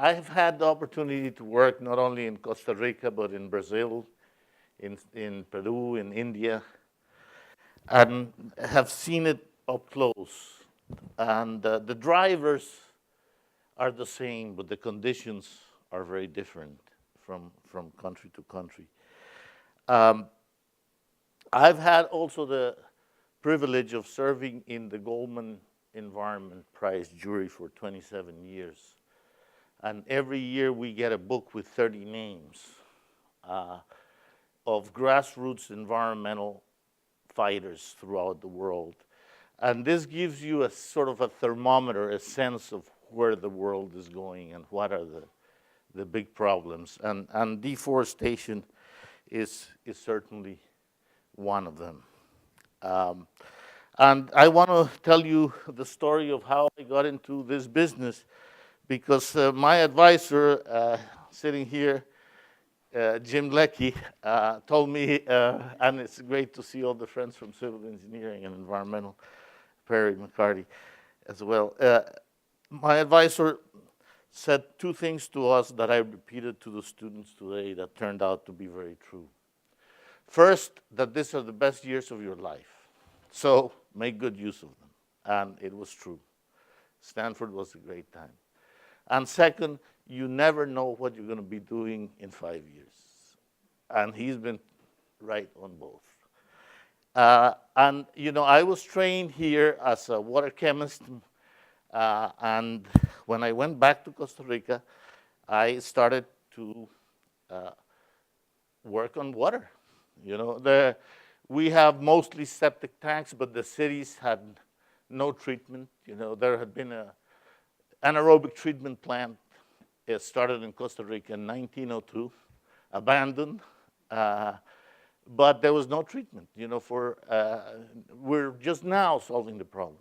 I've had the opportunity to work not only in Costa Rica, but in Brazil, in Peru, in India, and have seen it up close. And the drivers are the same, but the conditions are very different from country to country. I've had also the privilege of serving in the Goldman Environment Prize jury for 27 years. And every year we get a book with 30 names of grassroots environmental fighters throughout the world. And this gives you a sort of a thermometer, a sense of where the world is going and what are the big problems. And deforestation is certainly one of them. And I want to tell you the story of how I got into this business, because my advisor sitting here, Jim Leckie, told me, and it's great to see all the friends from civil engineering and environmental, Perry McCarty as well. My advisor said two things to us that I repeated to the students today that turned out to be very true. First, that these are the best years of your life, so make good use of them. And it was true. Stanford was a great time. And second, you never know what you're going to be doing in 5 years. And he's been right on both. And, you know, I was trained here as a water chemist. And when I went back to Costa Rica, I started to work on water. You know, we have mostly septic tanks, but the cities had no treatment. You know, there had been an anaerobic treatment plant. It started in Costa Rica in 1902, abandoned, but there was no treatment. You know, we're just now solving the problem.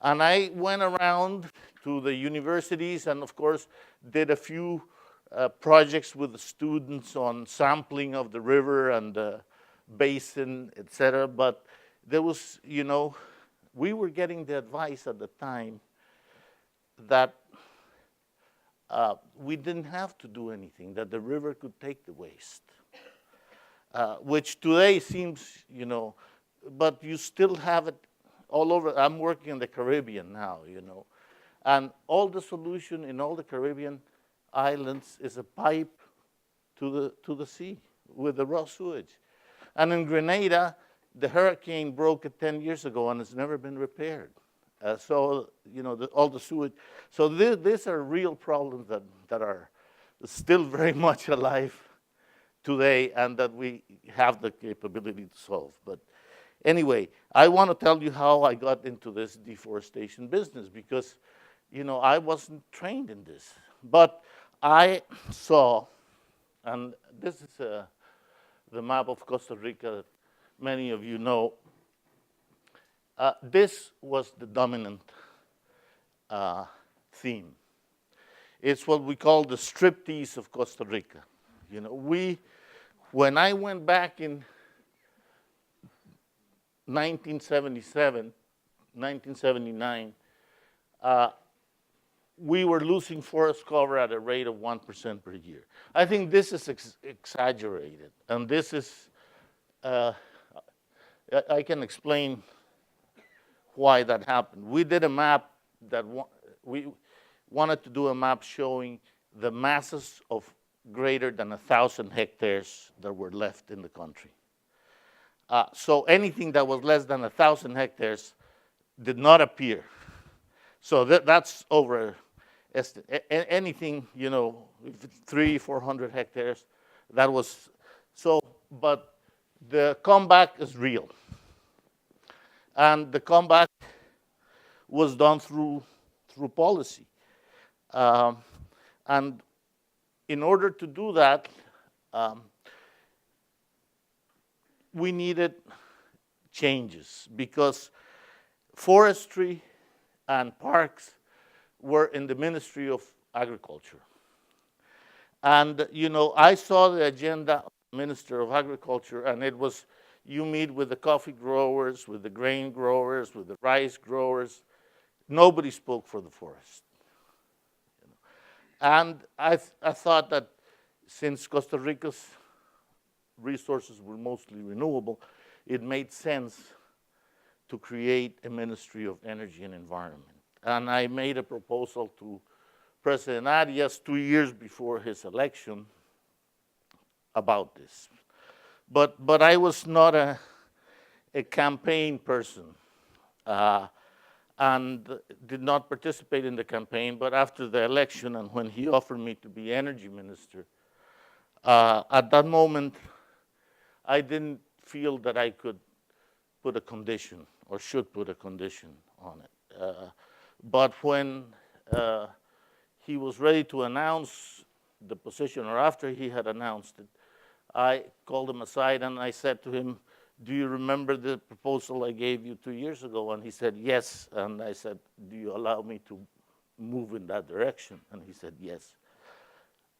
And I went around to the universities and, of course, did a few projects with the students on sampling of the river and the basin, et cetera. But there was, you know, we were getting the advice at the time that we didn't have to do anything, that the river could take the waste, which today seems, you know, but you still have it all over. I'm working in the Caribbean now, you know, and all the solution in all the Caribbean islands is a pipe to the sea with the raw sewage. And in Grenada, the hurricane broke it 10 years ago and it's never been repaired. So, you know, all the sewage. So these are real problems that are still very much alive today and that we have the capability to solve. But anyway, I want to tell you how I got into this deforestation business because, you know, I wasn't trained in this. But I saw, and this is the map of Costa Rica that many of you know. This was the dominant theme. It's what we call the striptease of Costa Rica. You know, when I went back in 1977, 1979, we were losing forest cover at a rate of 1% per year. I think this is exaggerated, and this is, I can explain why that happened. We did a map that we wanted to do a map showing the masses of greater than 1,000 hectares that were left in the country. So anything that was less than 1,000 hectares did not appear. So that's over anything, you know, 300-400 hectares, that was so. But the comeback is real, and the comeback was done through policy. And in order to do that, we needed changes because forestry and parks were in the Ministry of Agriculture. And, you know, I saw the agenda of the Minister of Agriculture, and it was, you meet with the coffee growers, with the grain growers, with the rice growers. Nobody spoke for the forest. You know? And I thought that since Costa Rica's resources were mostly renewable, it made sense to create a Ministry of Energy and Environment. And I made a proposal to President Arias 2 years before his election about this. But I was not a campaign person and did not participate in the campaign. But after the election and when he offered me to be energy minister, at that moment, I didn't feel that I could put a condition or should put a condition on it. But when he was ready to announce the position, or after he had announced it, I called him aside and I said to him, do you remember the proposal I gave you 2 years ago? And he said, yes. And I said, do you allow me to move in that direction? And he said, yes.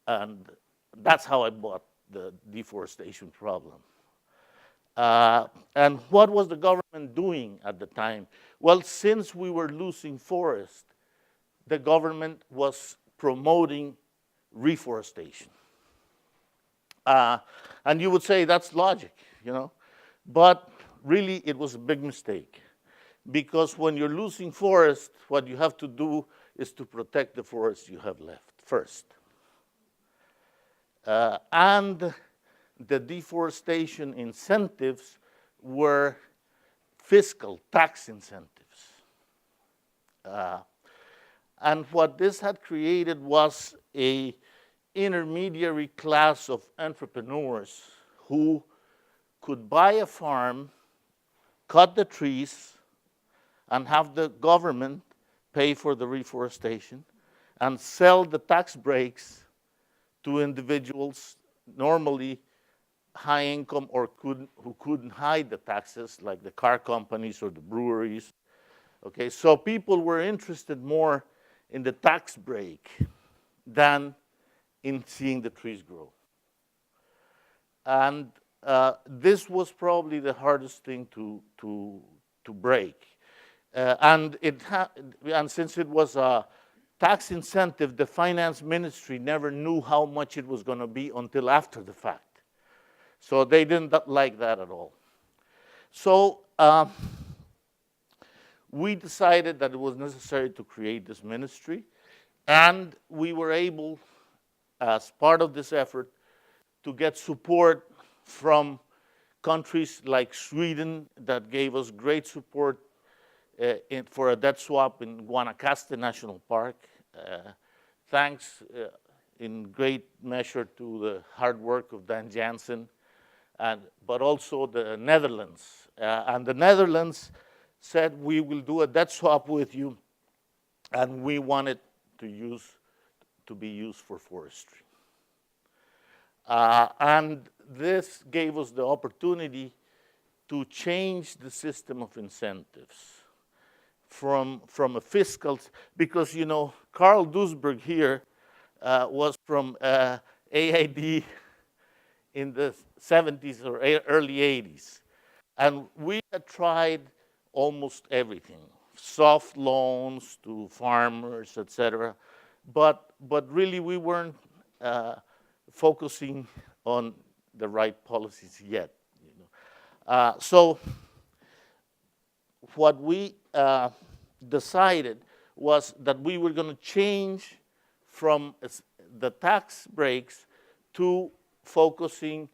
And that's how I bought the Deforestation Problem. And what was the government doing at the time? Well, since we were losing forest, the government was promoting reforestation. And you would say that's logic, you know, but really it was a big mistake, because when you're losing forest, what you have to do is to protect the forest you have left first. And the deforestation incentives were fiscal tax incentives. And what this had created was a intermediary class of entrepreneurs who could buy a farm, cut the trees, and have the government pay for the reforestation and sell the tax breaks to individuals, normally high income or who couldn't hide the taxes, like the car companies or the breweries. Okay, so people were interested more in the tax break than in seeing the trees grow. And this was probably the hardest thing to break. And since it was a tax incentive, the finance ministry never knew how much it was going to be until after the fact. So they didn't like that at all. So we decided that it was necessary to create this ministry, and we were able, as part of this effort, to get support from countries like Sweden that gave us great support for a debt swap in Guanacaste National Park. Thanks in great measure to the hard work of Dan Jansen, but also the Netherlands. And the Netherlands said, we will do a debt swap with you, and we want it to be used for forestry. And this gave us the opportunity to change the system of incentives from a fiscal, because, you know, Carl Duisberg here was from AID in the 70s or early 80s. And we had tried almost everything, soft loans to farmers, et cetera. But really we weren't focusing on the right policies yet. You know. So what we decided was that we were going to change from the tax breaks to focusing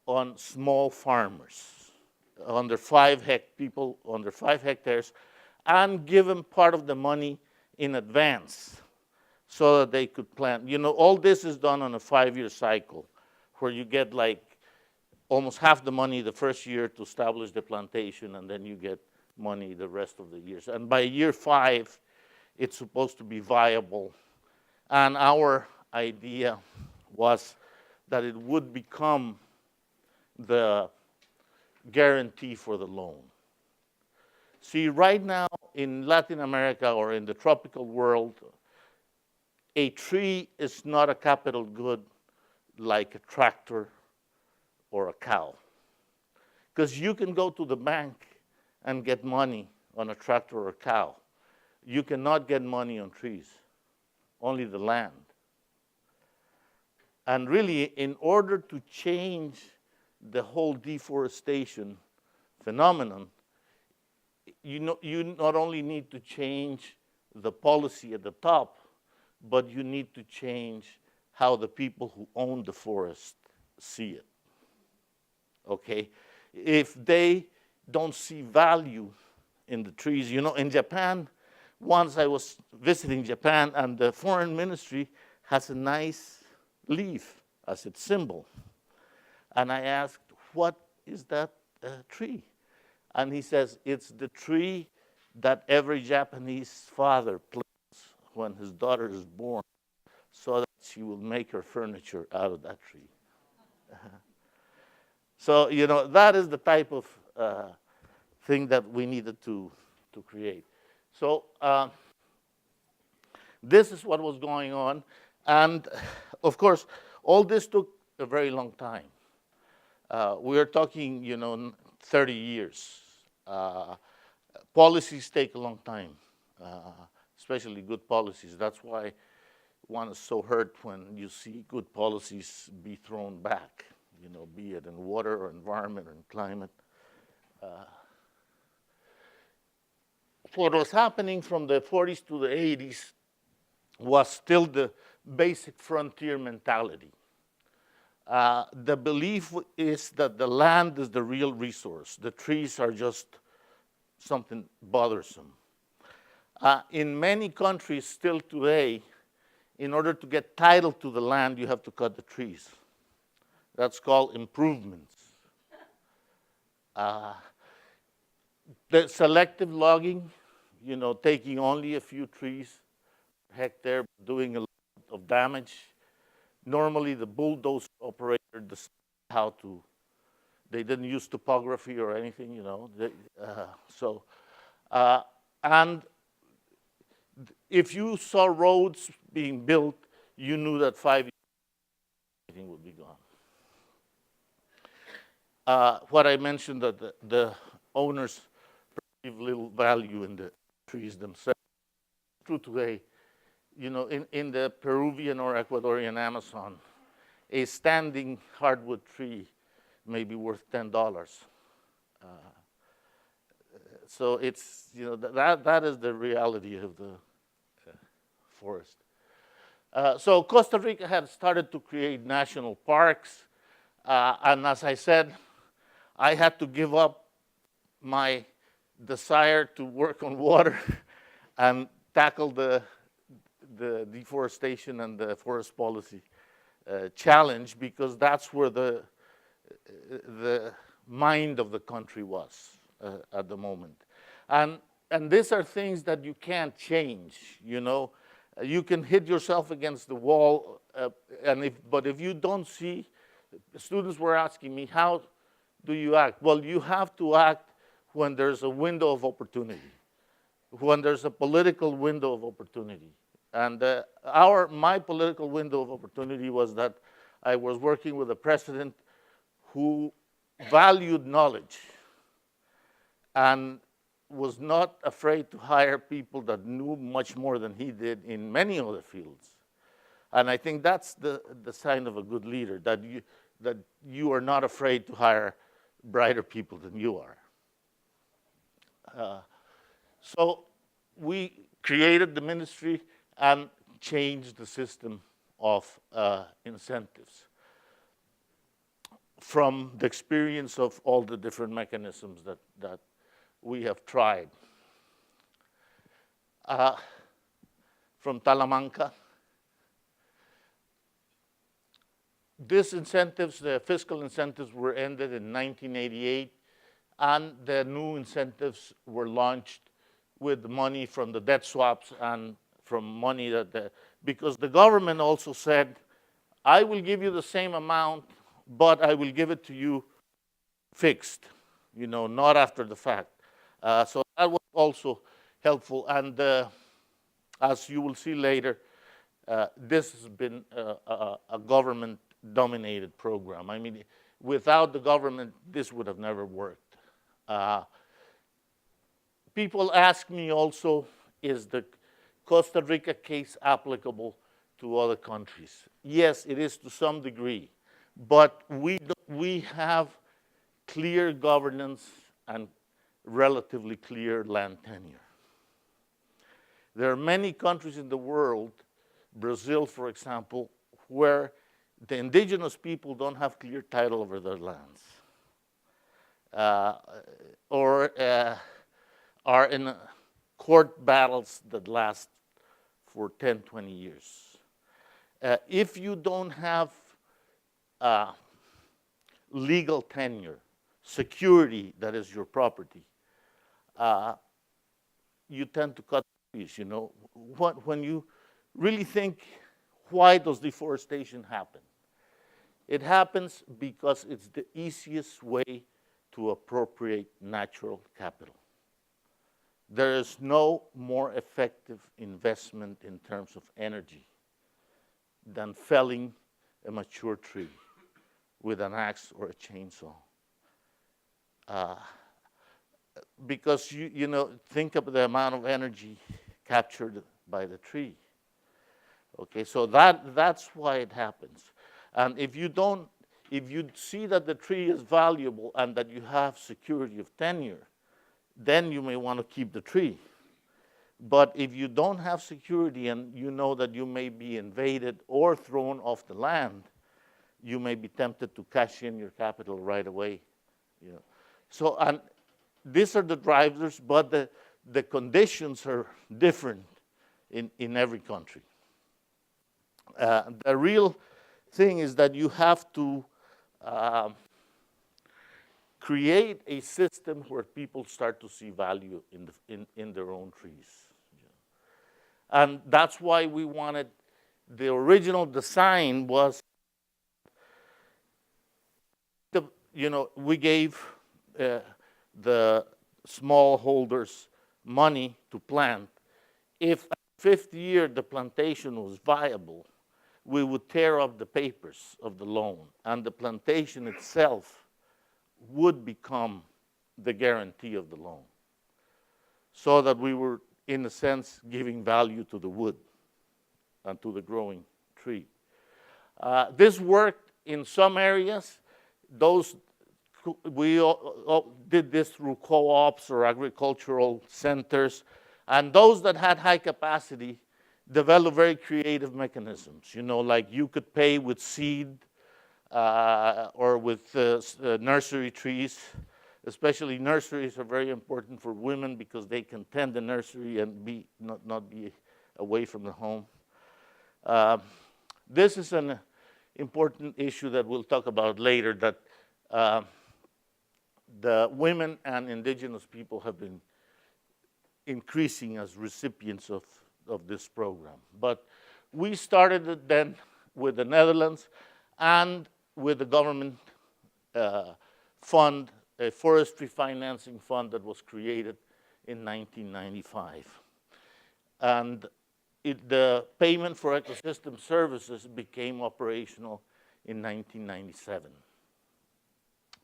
on small farmers, under 5 hectares, and give them part of the money in advance so that they could plant. You know, all this is done on a 5-year cycle, where you get like almost half the money the first year to establish the plantation, and then you get money the rest of the years. And by year 5, it's supposed to be viable. And our idea was that it would become the guarantee for the loan. See, right now in Latin America or in the tropical world, a tree is not a capital good like a tractor or a cow. Because you can go to the bank and get money on a tractor or a cow. You cannot get money on trees, only the land. And really, in order to change the whole deforestation phenomenon, you not only need to change the policy at the top, but you need to change how the people who own the forest see it. Okay? If they don't see value in the trees, in Japan, once I was visiting Japan, and the foreign ministry has a nice leaf as its symbol. And I asked, what is that tree? And he says, it's the tree that every Japanese father plants when his daughter is born, so that she will make her furniture out of that tree. So, that is the type of thing that we needed to create. So this is what was going on. And, of course, all this took a very long time. We are talking, 30 years. Policies take a long time, especially good policies. That's why one is so hurt when you see good policies be thrown back, be it in water or environment or in climate. What was happening from the 40s to the 80s was still the basic frontier mentality. The belief is that the land is the real resource. The trees are just something bothersome. In many countries still today, in order to get title to the land, you have to cut the trees. That's called improvements. The selective logging, taking only a few trees per hectare, doing a lot of damage. Normally, the bulldozer operator decided how to. They didn't use topography or anything, and if you saw roads being built, you knew that 5 years everything would be gone. What I mentioned, that the owners perceive little value in the trees themselves. True today. In the Peruvian or Ecuadorian Amazon, a standing hardwood tree may be worth $10. So it's, that is the reality of the forest. So Costa Rica had started to create national parks, and as I said, I had to give up my desire to work on water and tackle the deforestation and the forest policy challenge, because that's where the mind of the country was at the moment. And these are things that you can't change, You can hit yourself against the wall, but if you don't see, students were asking me, how do you act? Well, you have to act when there's a window of opportunity, when there's a political window of opportunity. And my political window of opportunity was that I was working with a president who valued knowledge and was not afraid to hire people that knew much more than he did in many other fields. And I think that's the sign of a good leader, that you are not afraid to hire brighter people than you are. So we created the ministry and changed the system of incentives from the experience of all the different mechanisms that we have tried. From Talamanca, these incentives, the fiscal incentives, were ended in 1988, and the new incentives were launched with money from the debt swaps and from money because the government also said, I will give you the same amount, but I will give it to you fixed, not after the fact. So that was also helpful. And as you will see later, this has been a government-dominated program. I mean, without the government, this would have never worked. People ask me also, is the Costa Rica case applicable to other countries. Yes, it is to some degree, but we have clear governance and relatively clear land tenure. There are many countries in the world, Brazil, for example, where the indigenous people don't have clear title over their lands, or are in court battles that last for 10, 20 years. If you don't have legal tenure, security that is your property, you tend to cut trees. You know, when you really think, why does deforestation happen? It happens because it's the easiest way to appropriate natural capital. There is no more effective investment in terms of energy than felling a mature tree with an axe or a chainsaw. Because you know, think of the amount of energy captured by the tree. Okay, so that's why it happens. And if you see that the tree is valuable and that you have security of tenure, then you may want to keep the tree. But if you don't have security and you know that you may be invaded or thrown off the land, you may be tempted to cash in your capital right away. You know. So, and these are the drivers, but the conditions are different in every country. The real thing is that you have to create a system where people start to see value in their own trees. And that's why we wanted, the original design was, we gave the smallholders money to plant. If at the 5th year the plantation was viable, we would tear up the papers of the loan, and the plantation itself would become the guarantee of the loan, so that we were, in a sense, giving value to the wood and to the growing tree. This worked in some areas. We did this through co-ops or agricultural centers, and those that had high capacity developed very creative mechanisms. You know, like you could pay with seed or with nursery trees. Especially nurseries are very important for women because they can tend the nursery and not be away from the home. This is an important issue that we'll talk about later, that the women and indigenous people have been increasing as recipients of this program. But we started it then with the Netherlands and with the government fund, a forestry financing fund that was created in 1995. And the payment for ecosystem services became operational in 1997,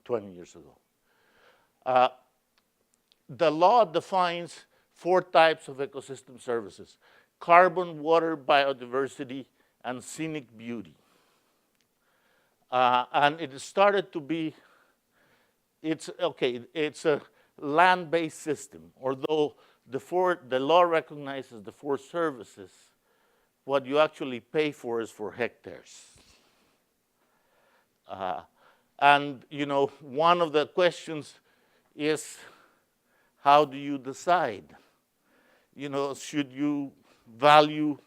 20 years ago. The law defines 4 types of ecosystem services: carbon, water, biodiversity, and scenic beauty. And it started to be, it's a land-based system. Although the law recognizes the 4 services, what you actually pay for is for hectares. And one of the questions is, how do you decide? Should you value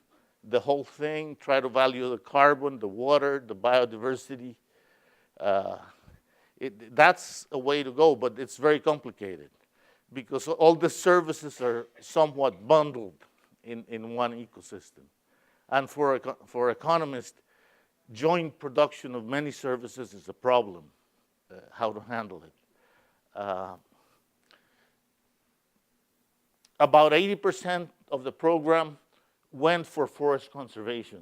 the whole thing, try to value the carbon, the water, the biodiversity? That's a way to go, but it's very complicated because all the services are somewhat bundled in one ecosystem. And for economists, joint production of many services is a problem, how to handle it. About 80% of the program went for forest conservation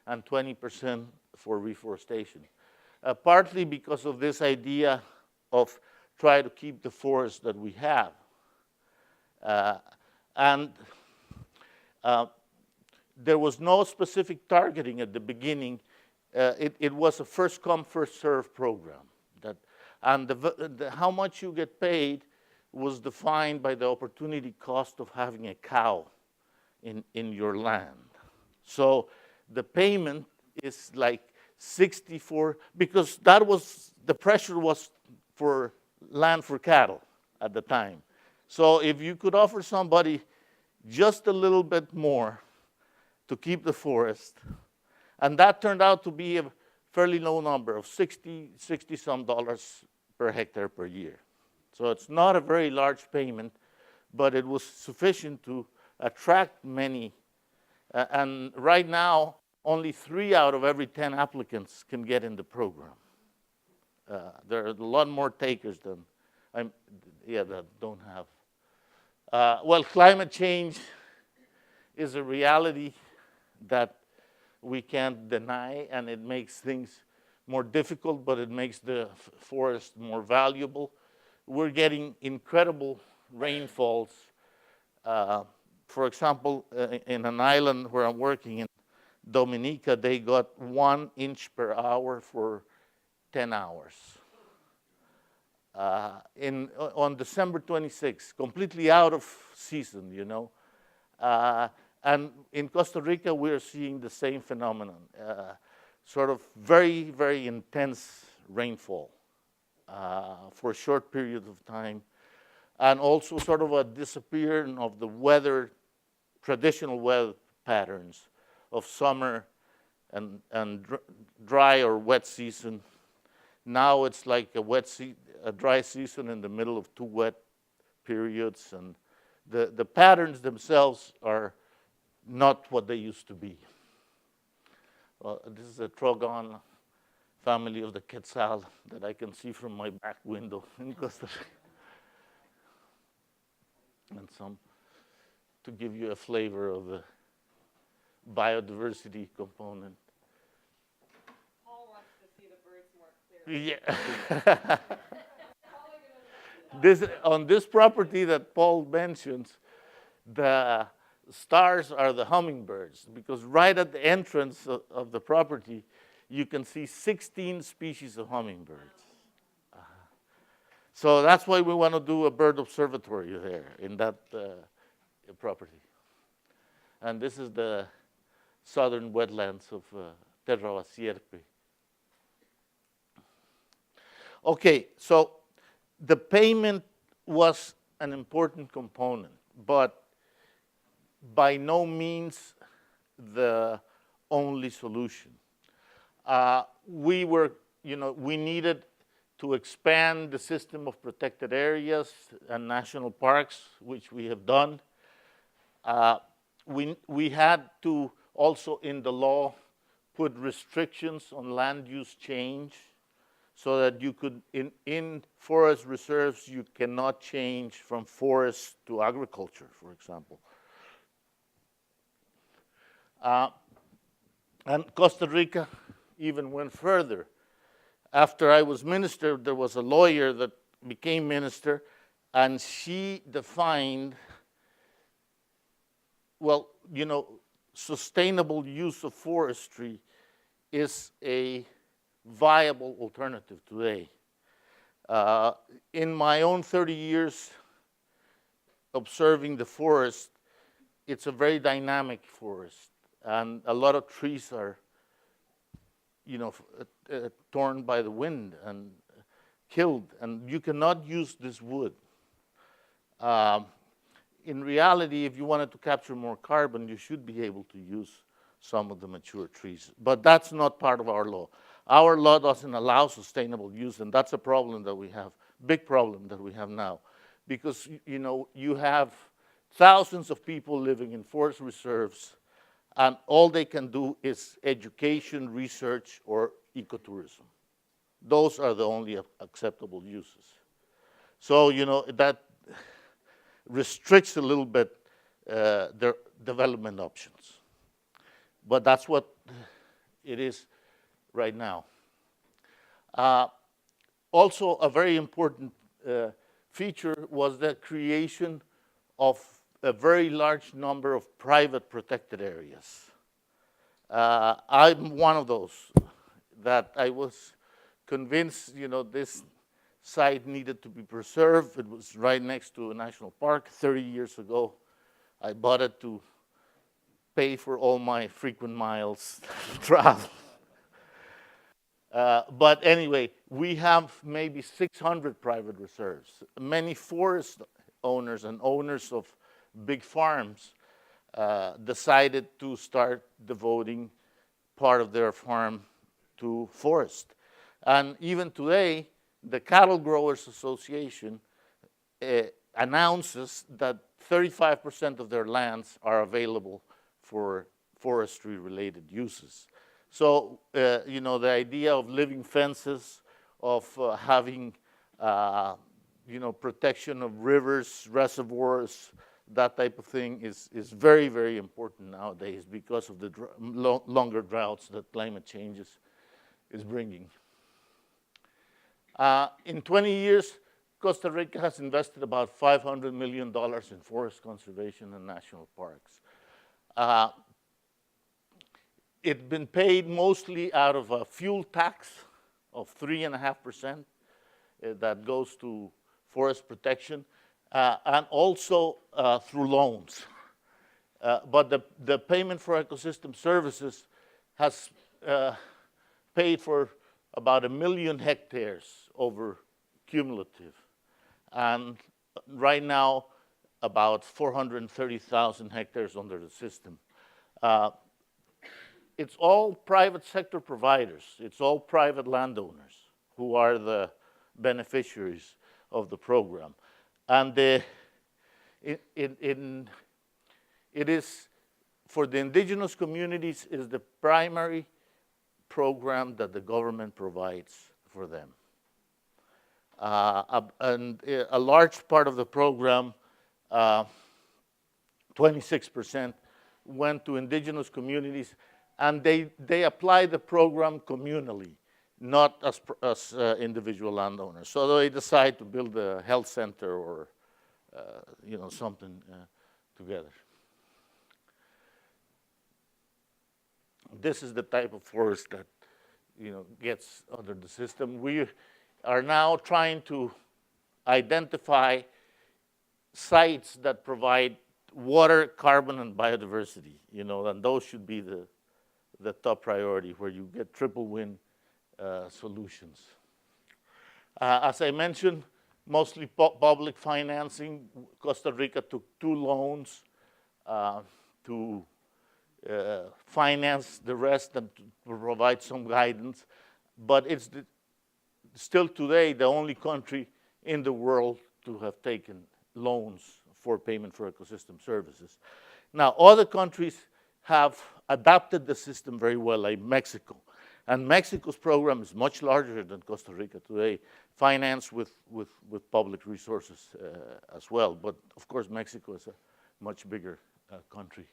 and 20% for reforestation. Partly because of this idea of try to keep the forest that we have. there was no specific targeting at the beginning. It was a first come, first serve program. And how much you get paid was defined by the opportunity cost of having a cow in your land. So the payment is like 64, because that was, the pressure was for land for cattle at the time. So if you could offer somebody just a little bit more to keep the forest, and that turned out to be a fairly low number of 60 some dollars per hectare per year. So it's not a very large payment, but it was sufficient to attract many. And right now, only 3 out of every 10 applicants can get in the program. There are a lot more takers than that don't have. Well, climate change is a reality that we can't deny, and it makes things more difficult, but it makes the forest more valuable. We're getting incredible rainfalls. For example, in an island where I'm working in Dominica, they got 1 inch per hour for 10 hours. On December 26th, completely out of season, you know. And in Costa Rica, we're seeing the same phenomenon, sort of very, very intense rainfall for a short period of time, and also sort of a disappearance of the weather, traditional weather patterns of summer and dry or wet season. Now it's like a dry season in the middle of 2 wet periods, and the patterns themselves are not what they used to be. Well, this is a Trogon family of the Quetzal that I can see from my back window in Costa Rica. And some, to give you a flavor of the biodiversity component. Paul wants to see the birds more clearly. Yeah. On this property that Paul mentions, the stars are the hummingbirds, because right at the entrance of the property, you can see 16 species of hummingbirds. So that's why we want to do a bird observatory there in that property. And this is the southern wetlands of Terra Basierpe. Okay, so the payment was an important component, but by no means the only solution. We needed to expand the system of protected areas and national parks, which we have done. We had to also in the law put restrictions on land use change, so that you could, in forest reserves, you cannot change from forest to agriculture, for example. And Costa Rica even went further. After I was minister, there was a lawyer that became minister, and she defined, well, you know, sustainable use of forestry is a viable alternative today. In my own 30 years observing the forest, it's a very dynamic forest, and a lot of trees are, you know, torn by the wind and killed, and you cannot use this wood. In reality, if you wanted to capture more carbon, you should be able to use some of the mature trees, but that's not part of our law. Our law doesn't allow sustainable use, and that's a problem that we have, big problem that we have now, because, you know, you have thousands of people living in forest reserves, and all they can do is education, research, or ecotourism. Those are the only acceptable uses. So, you know, that restricts a little bit their development options. But that's what it is right now. Also, a very important feature was the creation of a very large number of private protected areas. I'm one of those that I was convinced, this site needed to be preserved. It was right next to a national park 30 years ago. I bought it to pay for all my frequent miles travel. But anyway, we have maybe 600 private reserves. Many forest owners and owners of big farms decided to start devoting part of their farm to forest. And even today, the Cattle Growers Association announces that 35% of their lands are available for forestry-related uses. So, the idea of living fences, of having, protection of rivers, reservoirs, that type of thing is very, very important nowadays because of the longer droughts that climate change is bringing. In 20 years, Costa Rica has invested about $500 million in forest conservation and national parks. It's been paid mostly out of a fuel tax of 3.5% that goes to forest protection, and also through loans. But the payment for ecosystem services has paid for about 1 million hectares over cumulative. And right now, about 430,000 hectares under the system. It's all private sector providers. It's all private landowners who are the beneficiaries of the program. And it is, for the indigenous communities, it is the primary program that the government provides for them. And a large part of the program, 26%, went to indigenous communities, and they apply the program communally, not as individual landowners. So they decide to build a health center or something together. This is the type of forest that gets under the system. We are now trying to identify sites that provide water, carbon, and biodiversity, and those should be the top priority, where you get triple win solutions. As I mentioned, mostly public financing. Costa Rica took 2 loans to finance the rest and to provide some guidance. But it's still today the only country in the world to have taken loans for payment for ecosystem services. Now, other countries have adapted the system very well, like Mexico. And Mexico's program is much larger than Costa Rica today, financed with public resources as well. But of course, Mexico is a much bigger country.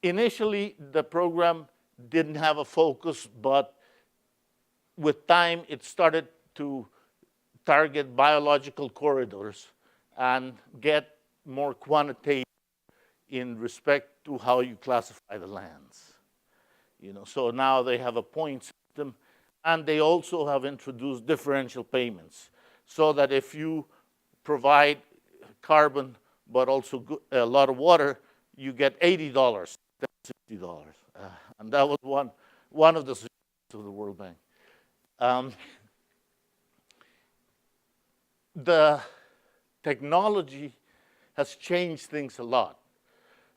Initially, the program didn't have a focus, but with time, it started to target biological corridors and get more quantitative in respect to how you classify the lands. So now they have a point system, and they also have introduced differential payments, so that if you provide carbon but also a lot of water, you get $80 instead of $60. And that was one of the suggestions of the World Bank. The technology has changed things a lot,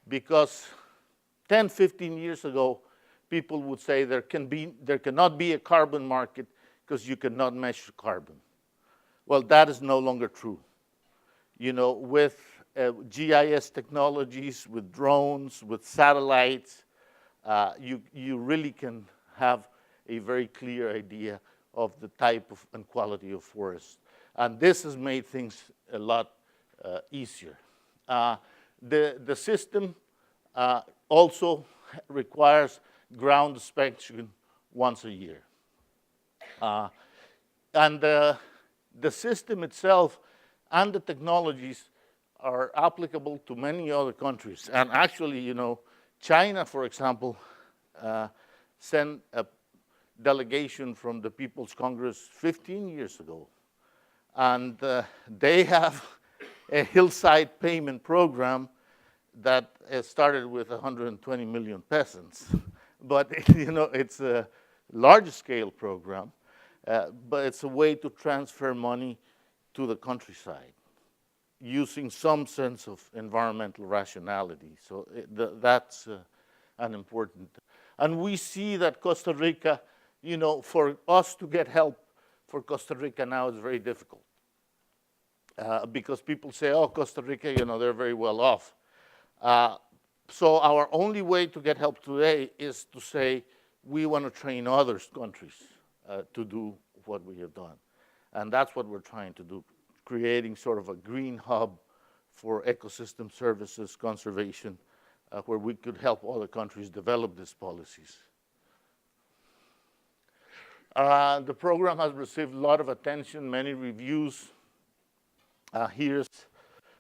because 10, 15 years ago, people would say there cannot be a carbon market because you cannot measure carbon. Well, that is no longer true. With GIS technologies, with drones, with satellites, you really can have a very clear idea of the type of and quality of forest. And this has made things a lot easier. The system also requires ground inspection once a year. And the system itself and the technologies are applicable to many other countries. And actually, you know, China, for example, sent a delegation from the People's Congress 15 years ago. And they have a hillside payment program that started with 120 million peasants. But, you know, it's a large-scale program, but it's a way to transfer money to the countryside using some sense of environmental rationality. So that's an important. And we see that Costa Rica, you know, for us to get help for Costa Rica now is very difficult. Because people say, oh, Costa Rica, you know, they're very well off. So our only way to get help today is to say, we want to train other countries to do what we have done. And that's what we're trying to do, creating sort of a green hub for ecosystem services, conservation, where we could help other countries develop these policies. The program has received a lot of attention, many reviews. Here's,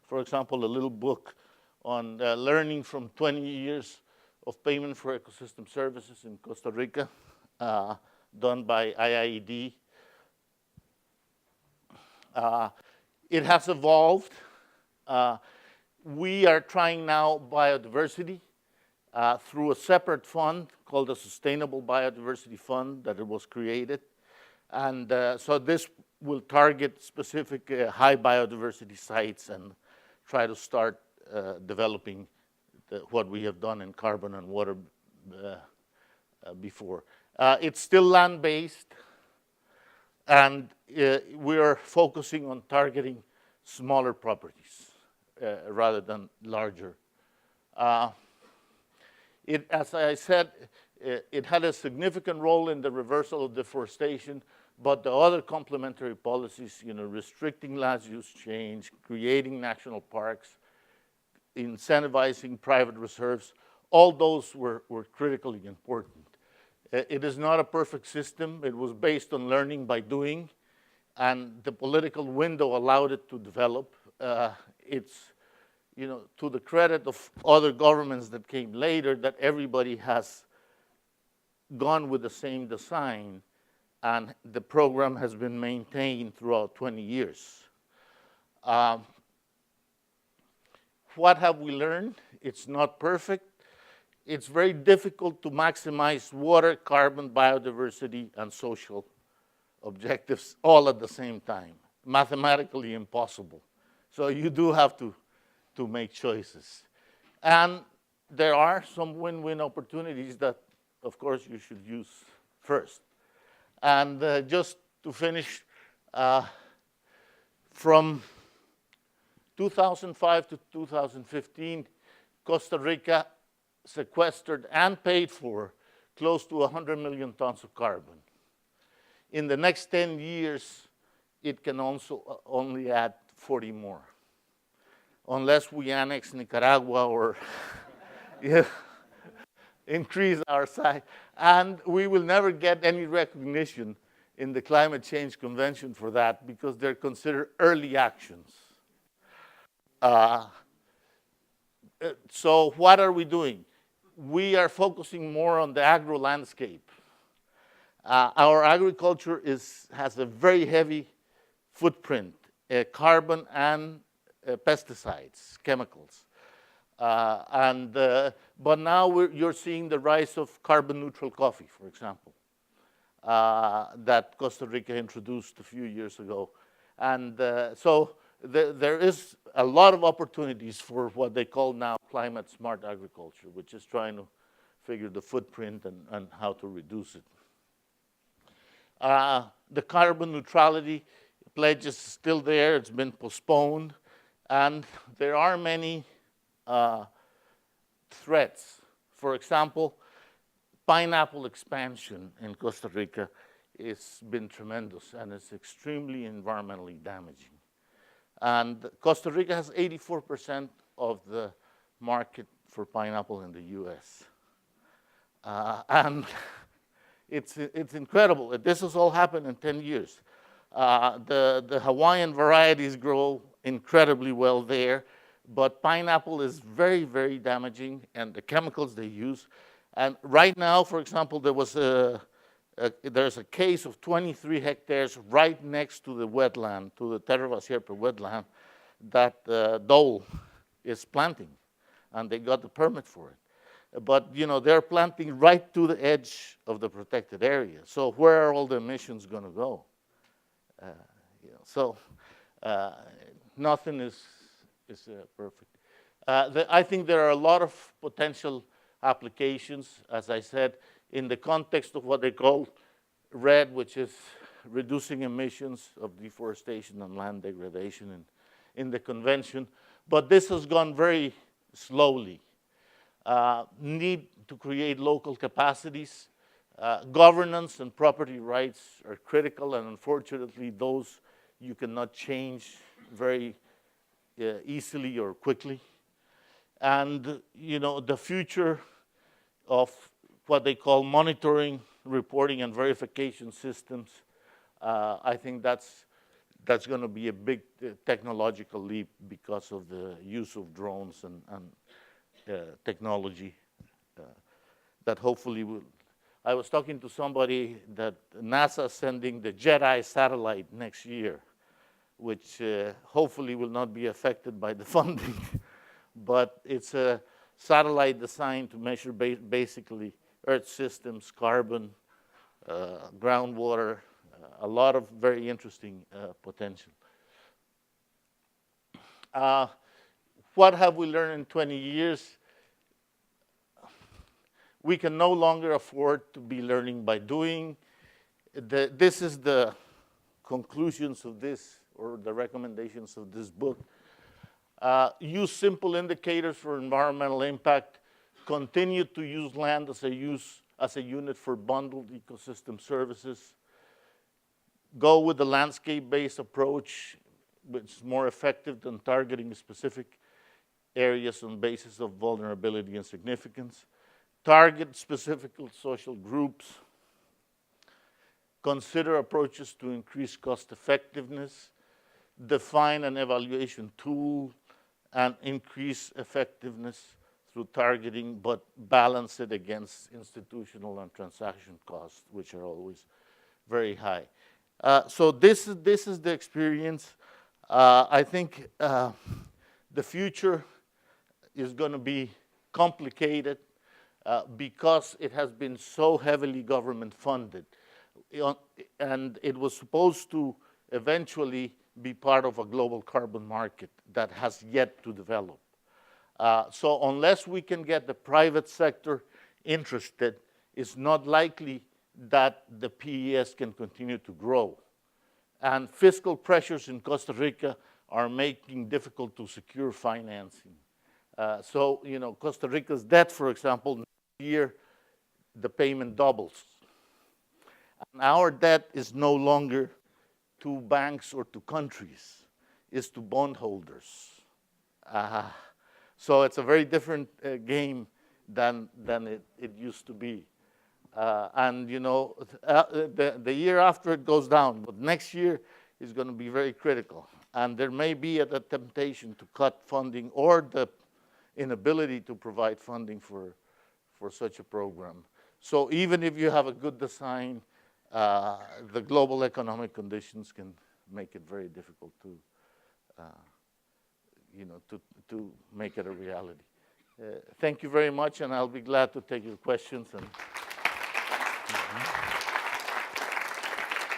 for example, a little book on learning from 20 years of payment for ecosystem services in Costa Rica, done by IIED. It has evolved. We are trying now biodiversity through a separate fund called the Sustainable Biodiversity Fund that it was created. And so this will target specific high biodiversity sites and try to start developing what we have done in carbon and water before. It's still land-based, and we are focusing on targeting smaller properties rather than larger. As I said, it had a significant role in the reversal of deforestation, but the other complementary policies, you know, restricting land use change, creating national parks, incentivizing private reserves, all those were critically important. It is not a perfect system. It was based on learning by doing, and the political window allowed it to develop. It's, you know, to the credit of other governments that came later that everybody has gone with the same design, and the program has been maintained throughout 20 years. What have we learned? It's not perfect. It's very difficult to maximize water, carbon, biodiversity, and social objectives all at the same time. Mathematically impossible. So you do have to make choices. And there are some win-win opportunities that, of course, you should use first. And just to finish, from 2005 to 2015, Costa Rica sequestered and paid for close to 100 million tons of carbon. In the next 10 years, it can also only add 40 more, unless we annex Nicaragua or yeah, increase our size. And we will never get any recognition in the Climate Change Convention for that because they're considered early actions. So what are we doing? We are focusing more on the agro-landscape. Our agriculture has a very heavy footprint, carbon and pesticides, chemicals. But now you're seeing the rise of carbon-neutral coffee, for example, that Costa Rica introduced a few years ago. And so there is a lot of opportunities for what they call now climate-smart agriculture, which is trying to figure the footprint and how to reduce it. The carbon neutrality pledge is still there. It's been postponed. And there are many threats. For example, pineapple expansion in Costa Rica has been tremendous, and it's extremely environmentally damaging. And Costa Rica has 84% of the market for pineapple in the US. And it's incredible. This has all happened in 10 years. The Hawaiian varieties grow incredibly well there, but pineapple is very, very damaging, and the chemicals they use. And right now, for example, there's a case of 23 hectares right next to the wetland, to the Terra Vasierpe wetland, that Dole is planting, and they got the permit for it. But they're planting right to the edge of the protected area. So where are all the emissions going to go? So nothing is perfect. I think there are a lot of potential applications, as I said, in the context of what they call RED, which is reducing emissions of deforestation and land degradation in the convention. But this has gone very slowly. Need to create local capacities. Governance and property rights are critical, and unfortunately, those you cannot change very easily or quickly. And the future of what they call monitoring, reporting, and verification systems, I think that's going to be a big technological leap because of the use of drones and technology that hopefully will. I was talking to somebody that NASA is sending the JEDI satellite next year, which hopefully will not be affected by the funding. But it's a satellite designed to measure basically Earth systems, carbon, groundwater, a lot of very interesting potential. What have we learned in 20 years? We can no longer afford to be learning by doing. This is the conclusions of this, or the recommendations of this book. Use simple indicators for environmental impact. Continue to use land as a unit for bundled ecosystem services. Go with the landscape-based approach, which is more effective than targeting specific areas on basis of vulnerability and significance. Target specific social groups. Consider approaches to increase cost effectiveness. Define an evaluation tool and increase effectiveness through targeting, but balance it against institutional and transaction costs, which are always very high. So this is the experience. I think the future is going to be complicated because it has been so heavily government funded. And it was supposed to eventually be part of a global carbon market that has yet to develop. So unless we can get the private sector interested, it's not likely that the PES can continue to grow. And fiscal pressures in Costa Rica are making difficult to secure financing. So, Costa Rica's debt, for example, next year, the payment doubles. And our debt is no longer to banks or to countries, it's to bondholders. So it's a very different game than it used to be. And the year after it goes down, but next year is going to be very critical. And there may be a temptation to cut funding or the inability to provide funding for such a program. So even if you have a good design, the global economic conditions can make it very difficult to make it a reality. Thank you very much, and I'll be glad to take your questions. And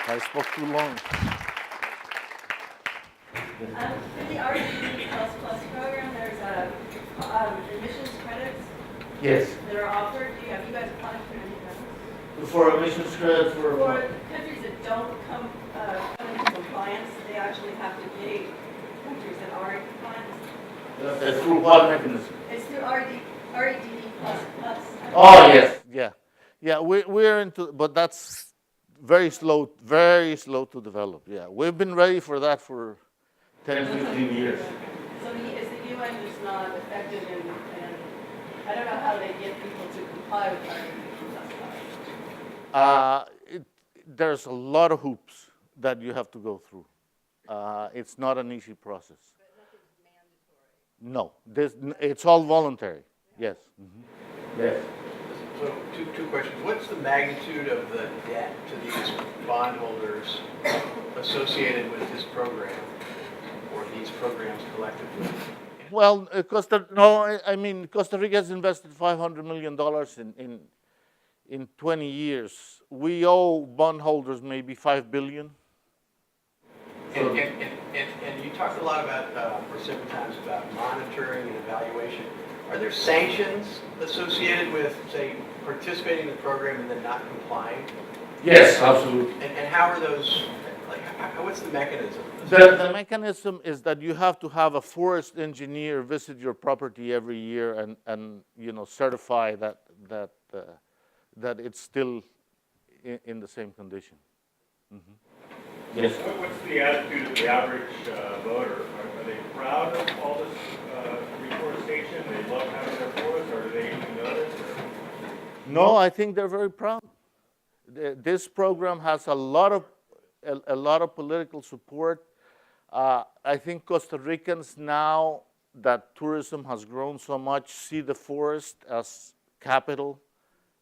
I spoke too long. For the RED++ program, there's emissions credits Yes. that are offered. Have you guys applied for any of those? For emissions credits For countries that don't come into compliance, they actually have to pay countries that are in compliance. through what mechanism? It's through RED++. Oh, yes, yeah, we're into, but that's very slow to develop. Yeah, we've been ready for that for 10, 15 years. So is the UN just not effective in, I don't know how they get people to comply with RED++. There's a lot of hoops. that you have to go through. It's not an easy process. But nothing's mandatory. No, it's all voluntary. Yes. Yes. So two questions. What's the magnitude of the debt to these bondholders associated with this program or these programs collectively? Well, Costa Rica has invested $500 million in 20 years. We owe bondholders maybe $5 billion. And you talked a lot about, or several times, about monitoring and evaluation. Are there sanctions associated with, say, participating in the program and then not complying? Yes, absolutely. And how are those, like, what's the mechanism? The mechanism is that you have to have a forest engineer visit your property every year and certify that it's still in the same condition. Mm-hmm. Yes. What's the attitude of the average voter? Are they proud of all this reforestation? They love having their forests, or do they even notice? No, I think they're very proud. This program has a lot of political support. I think Costa Ricans, now that tourism has grown so much, see the forest as capital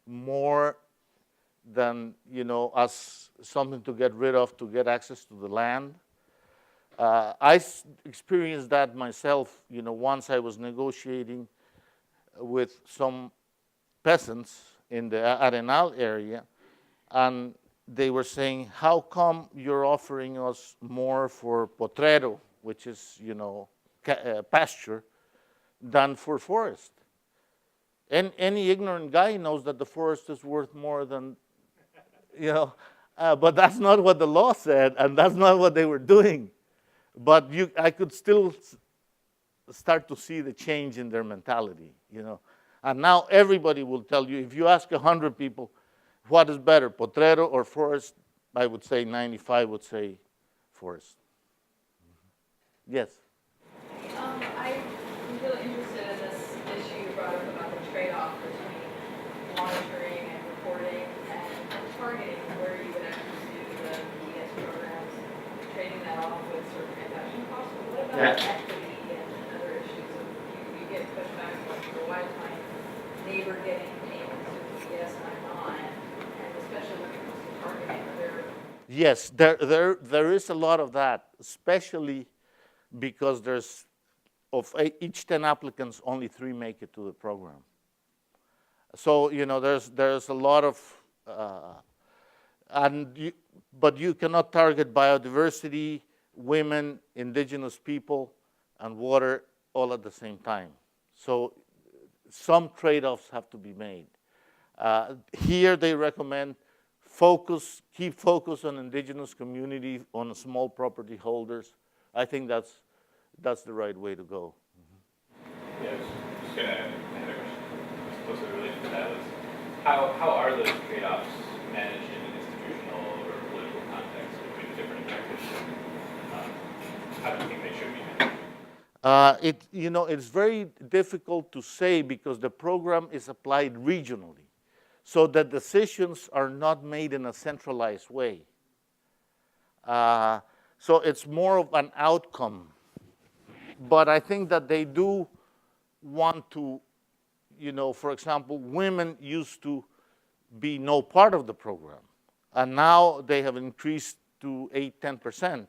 more than, as something to get rid of, to get access to the land. I experienced that myself, once I was negotiating with some peasants in the Arenal area, and they were saying, how come you're offering us more for potrero, which is, pasture, than for forest? And any ignorant guy knows that the forest is worth more than, but that's not what the law said, and that's not what they were doing. But I could still start to see the change in their mentality, And now everybody will tell you, if you ask 100 people, what is better, potrero or forest? I would say 95 would say forest. Yes? I'm really interested in this issue you brought up about the trade-off between monitoring and reporting and targeting, where you would actually do the BES programs, trading that off with certain transaction costs. But what about equity and other issues? So you get pushback like, well, why is my neighbor getting payments to BES and I'm not? And especially when it comes to targeting, are there... Yes, there is a lot of that, especially because of each 10 applicants, only 3 make it to the program. So, there's a lot of, but you cannot target biodiversity, women, indigenous people, and water all at the same time. So some trade-offs have to be made. Here they recommend keep focus on indigenous community, on small property holders. I think that's the right way to go. Mm-hmm. Yeah, I was just going to add a question closely related to that. How are those trade-offs managed in an institutional or political context between the different objectives? How do you think they should be managed? It's very difficult to say because the program is applied regionally, so the decisions are not made in a centralized way. So it's more of an outcome. But I think that they do want to, for example, women used to be no part of the program, and now they have increased to 8-10%.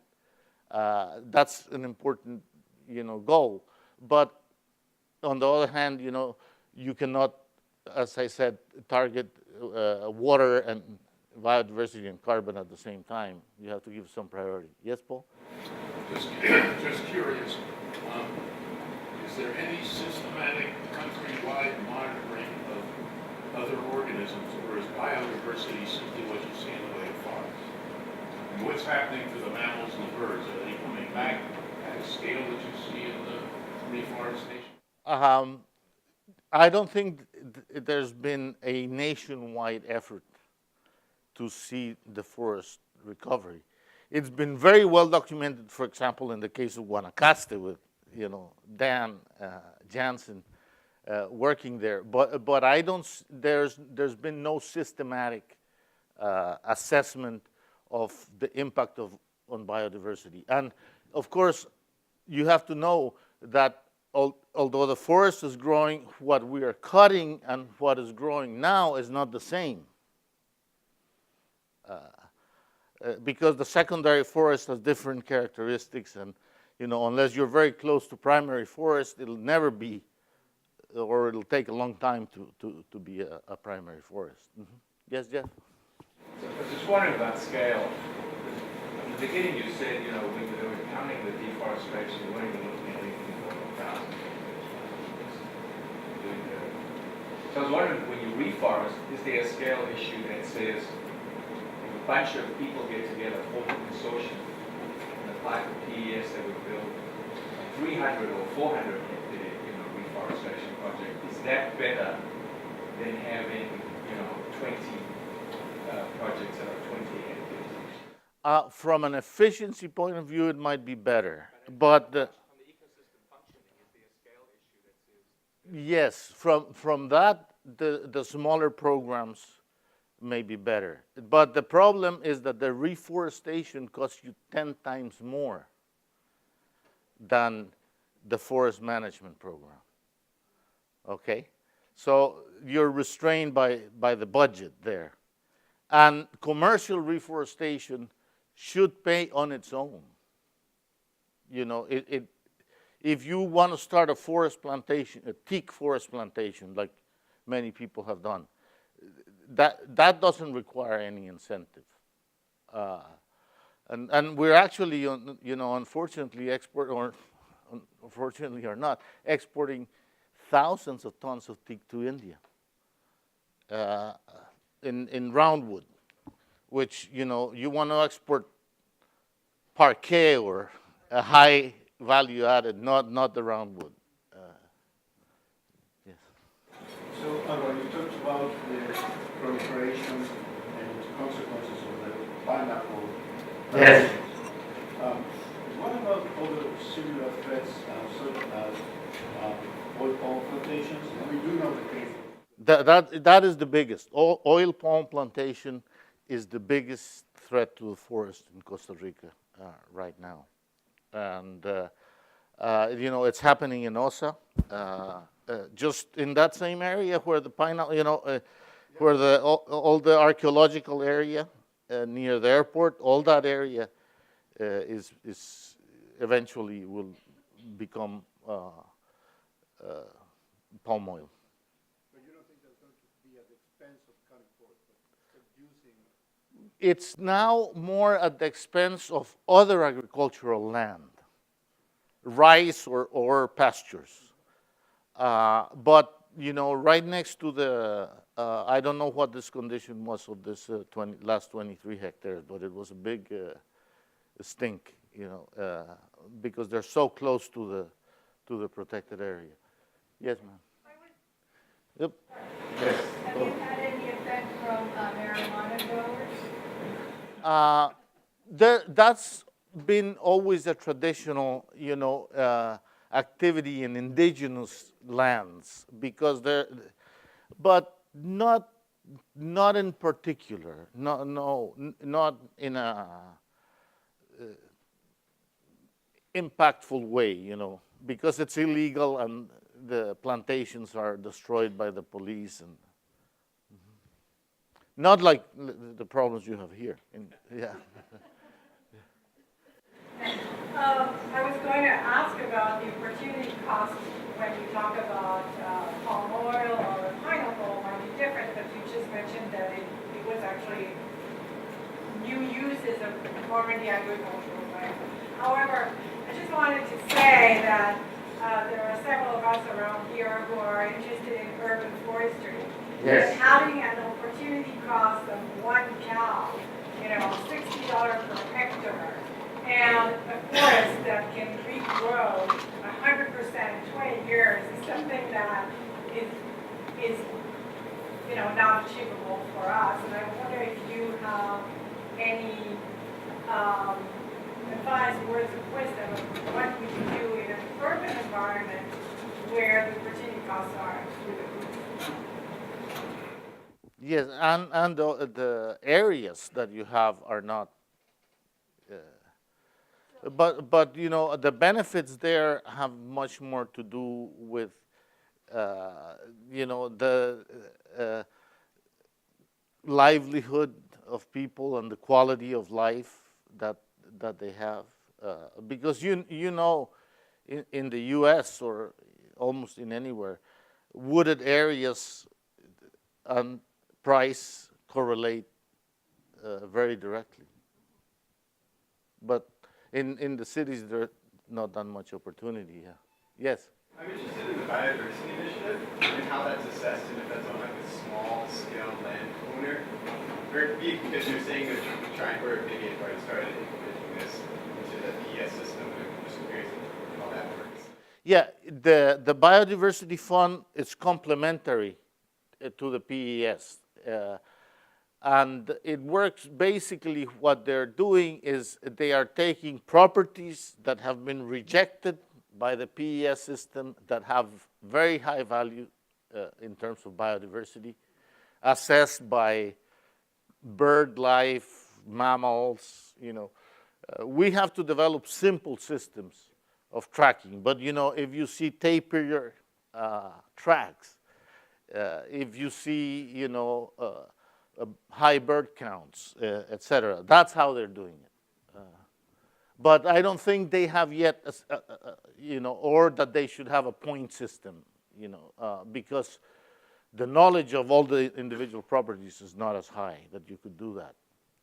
That's an important, goal. But on the other hand, you cannot, as I said, target water and biodiversity and carbon at the same time. You have to give some priority. Yes, Paul? Just curious, is there any systematic countrywide monitoring of other organisms, or is biodiversity simply what you see in the way of forests? And what's happening to the mammals and the birds? Are they coming back at a scale that you see in the reforestation? I don't think there's been a nationwide effort to see the forest recovery. It's been very well documented, for example, in the case of Guanacaste with, Dan Jansen working there. But I don't. There's been no systematic assessment of the impact on biodiversity. And of course, you have to know that although the forest is growing, what we are cutting and what is growing now is not the same. Because the secondary forest has different characteristics, and unless you're very close to primary forest, it'll never be, or it'll take a long time to be a primary forest. Mm-hmm. Yes, Jeff? So I was just wondering about scale. At the beginning you said, when they were counting the deforestation, you weren't even looking at anything more than 1,000 hectares. So I was wondering, when you reforest, is there a scale issue that says, a bunch of people get together, form a consortium, and apply for PES that would build a 300 or 400 hectare, reforestation project? Is that better than having, 20 projects that are 20 hectares? From an efficiency point of view, it might be better, but From the ecosystem functioning, is there a scale issue that says? yes, from that, the smaller programs may be better. But the problem is that the reforestation costs you 10 times more than the forest management program. Okay? So you're restrained by the budget there. And commercial reforestation should pay on its own. If you want to start a forest plantation, a teak forest plantation, like many people have done, that doesn't require any incentive. And we're actually, unfortunately unfortunately or not, exporting thousands of tons of teak to India in roundwood, which, you want to export parquet or a high value added, not the roundwood. Yes. So, Alvaro, you talked about the proliferation and consequences of the pineapple. Yes. What about other similar threats, such as oil palm plantations? We do know the case. That is the biggest. Oil palm plantation is the biggest threat to the forest in Costa Rica right now. And, it's happening in Osa, just in that same area where the pineapple, where all the archaeological area near the airport, all that area is eventually will become palm oil. But you don't think that's going to be at the expense of cutting forest, but reducing? It's now more at the expense of other agricultural land, rice or pastures. But, right next to the, I don't know what this condition was of this last 23 hectares, but it was a big stink, because they're so close to the protected area. Yes, ma'am. Yep. Yes. Have you had any effect from marijuana growers? That's been always a traditional, activity in indigenous lands, because but not in particular. No, not in a impactful way, because it's illegal and the plantations are destroyed by the police, and not like the problems you have here. Yeah. I was going to ask about the opportunity cost when you talk about palm oil or pineapple might be different, but you just mentioned that it was actually new uses of already agricultural land. However, I just wanted to say that there are several of us around here who are interested in urban forestry. Yes. And having an opportunity cost of one cow, $60 per hectare, and a forest that can regrow 100% in 20 years is something that is not achievable for us. And I wonder if you have any advice, words of wisdom of what we can do in an urban environment where the opportunity costs are through the roof. Yes, and the areas that you have are not But you know, the benefits there have much more to do with, you know, the livelihood of people and the quality of life that they have. Because you know, in the U.S. or almost in anywhere, wooded areas and price correlate very directly. But in the cities, there's not that much opportunity. Yeah. Yes. I'm interested in the biodiversity initiative and how that's assessed and if that's on like a small scale landowner. Or because you're saying that you're trying, we're maybe it already started implementing this into the PES system. I'm just curious how that works. Yeah, the Biodiversity Fund is complementary to the PES. And it works basically, what they're doing is they are taking properties that have been rejected by the PES system that have very high value in terms of biodiversity, assessed by bird life, mammals, you know. We have to develop simple systems of tracking. But, you know, if you see tapir tracks, if you see, you know, high bird counts, et cetera, that's how they're doing it. But I don't think they have yet, you know, or that they should have a point system, you know, because the knowledge of all the individual properties is not as high that you could do that.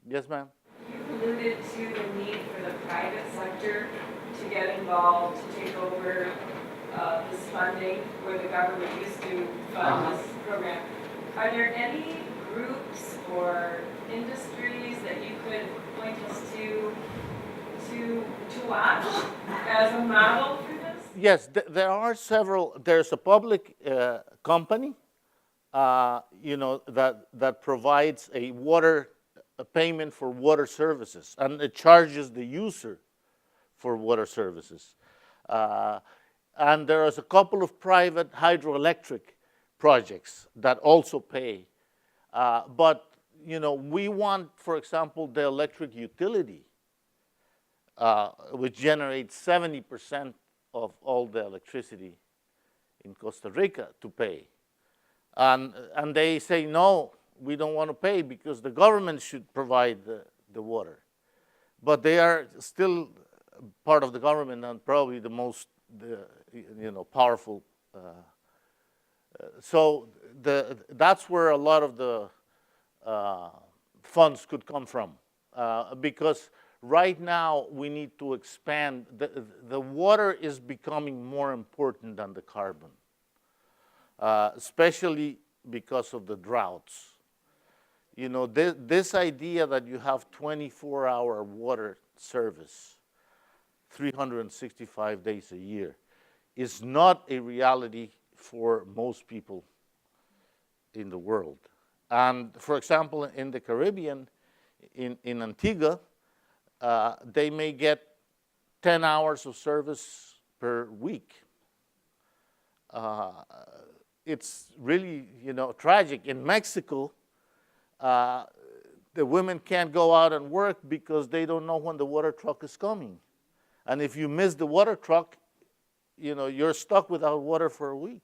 Yes, ma'am? You alluded to the need for the private sector to get involved, to take over this funding where the government used to fund this program. Are there any groups or industries that you could point us to watch as a model for this? Yes, there are several. There's a public company, you know, that provides a payment for water services, and it charges the user for water services. And there is a couple of private hydroelectric projects that also pay. But, you know, we want, for example, the electric utility, which generates 70% of all the electricity in Costa Rica, to pay. And they say, no, we don't want to pay because the government should provide the water. But they are still part of the government and probably the most, you know, powerful. So that's where a lot of the funds could come from, because right now we need to expand. The water is becoming more important than the carbon, especially because of the droughts. You know, this idea that you have 24-hour water service 365 days a year is not a reality for most people in the world. And for example, in the Caribbean, in Antigua, they may get 10 hours of service per week. It's really, you know, tragic. In Mexico, the women can't go out and work because they don't know when the water truck is coming. And if you miss the water truck, you know, you're stuck without water for a week.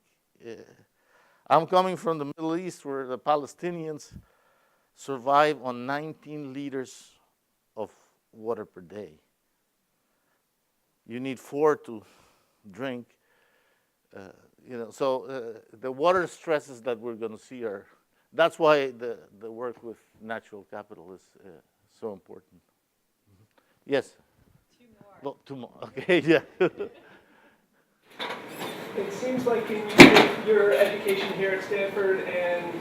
I'm coming from the Middle East, where the Palestinians survive on 19 liters of water per day. You need 4 to drink. You know, so the water stresses that we're going to see are, that's why the work with natural capital is so important. Yes? 2 more. Well, 2 more, okay, yeah. It seems like in your education here at Stanford and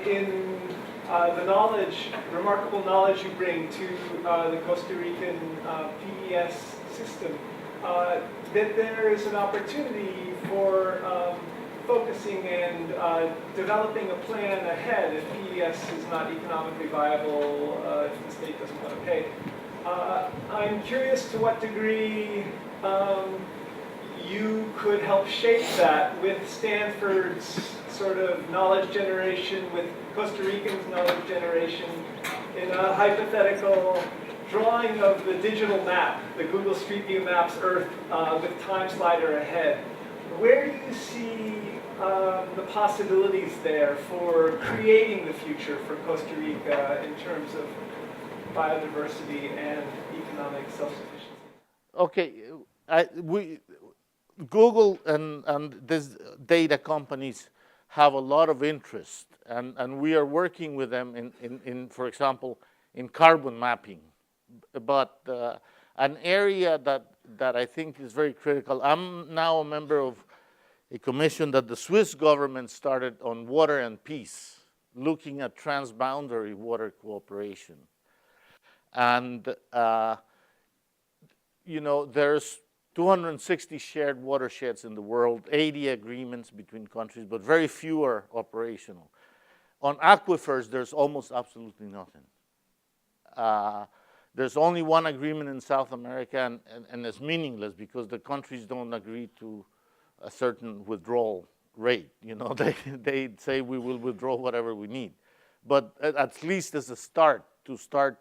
in the knowledge, remarkable knowledge you bring to the Costa Rican PES system, that there is an opportunity for focusing and developing a plan ahead if PES is not economically viable, if the state doesn't want to pay. I'm curious to what degree you could help shape that with Stanford's sort of knowledge generation, with Costa Ricans' knowledge generation, in a hypothetical drawing of the digital map, the Google Street View maps Earth with time slider ahead, where do you see the possibilities there for creating the future for Costa Rica in terms of biodiversity and economic self-sufficiency? Okay, Google and these data companies have a lot of interest, and we are working with them in for example, in carbon mapping. But an area that I think is very critical, I'm now a member of a commission that the Swiss government started on water and peace, looking at transboundary water cooperation. And, you know, there's 260 shared watersheds in the world, 80 agreements between countries, but very few are operational. On aquifers, there's almost absolutely nothing. There's only one agreement in South America, and it's meaningless because the countries don't agree to a certain withdrawal rate. You know, they say we will withdraw whatever we need. But at least as a start, to start,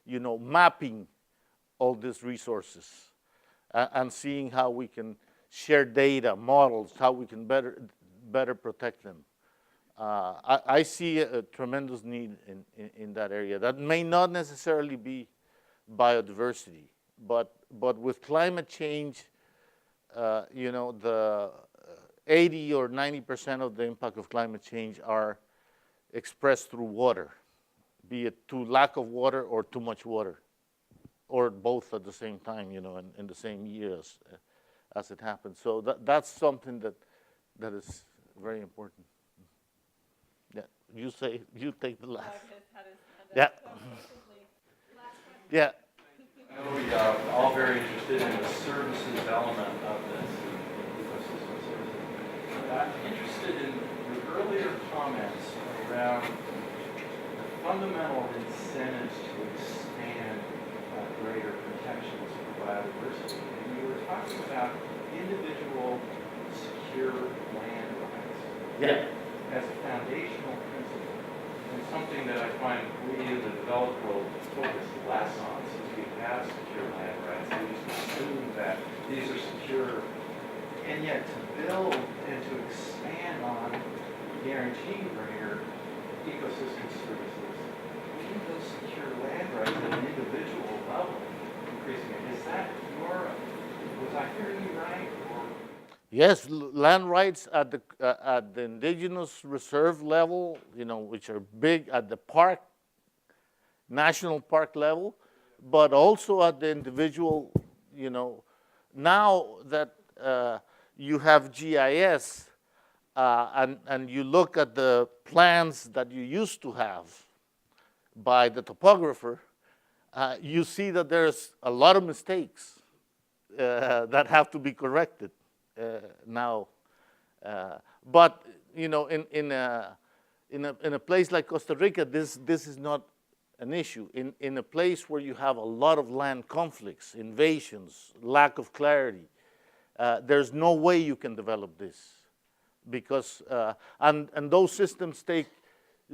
you know, mapping all these resources and seeing how we can share data, models, how we can better protect them. I see a tremendous need in that area. That may not necessarily be biodiversity, but with climate change, you know, the 80 or 90% of the impact of climate change are expressed through water, be it through lack of water or too much water, or both at the same time, you know, in the same years as it happens. So that's something that is very important. Yeah, you take the last. Yeah. Yeah. I know we are all very interested in the services element of this, ecosystem services. I'm interested in your earlier comments around the fundamental incentives to expand greater protections for biodiversity. And you were talking about individual secure land rights. Yeah. As a foundational principle, and something that I find we in the developed world focus less on, since we have secure land rights. We just assume that these are secure, and yet to build and to expand on guaranteeing greater ecosystem services, we need those secure land rights at an individual level, increasing it. Is that was I hearing you right? Yes, land rights at the indigenous reserve level, you know, which are big at the park, national park level, but also at the individual, you know. Now that you have GIS and you look at the plans that you used to have by the topographer, you see that there's a lot of mistakes that have to be corrected. Now, but you know, in a place like Costa Rica, this is not an issue. In a place where you have a lot of land conflicts, invasions, lack of clarity, there's no way you can develop this, because and those systems take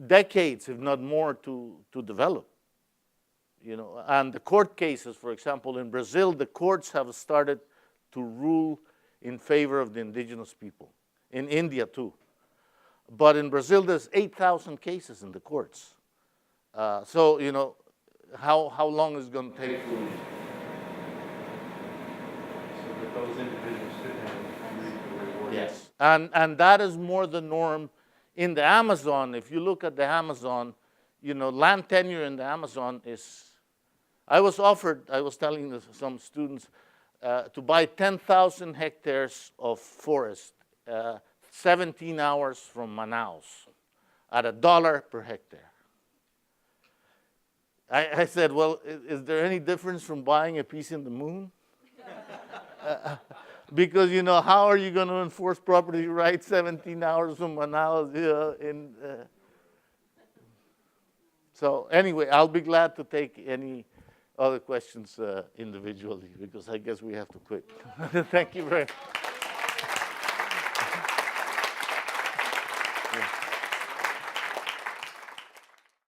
decades, if not more, to develop. You know, and the court cases, for example, in Brazil, the courts have started to rule in favor of the indigenous people. In India, too. But in Brazil, there's 8,000 cases in the courts. So, you know, how long is it going to take? So that those individuals could have reap the reward. Yes. And that is more the norm in the Amazon. If you look at the Amazon, you know, land tenure in the Amazon is, I was telling some students, to buy 10,000 hectares of forest, 17 hours from Manaus, at $1 per hectare. I said, well, is there any difference from buying a piece in the moon? Because, you know, how are you going to enforce property rights 17 hours from Manaus? So anyway, I'll be glad to take any other questions individually, because I guess we have to quit. Thank you very much.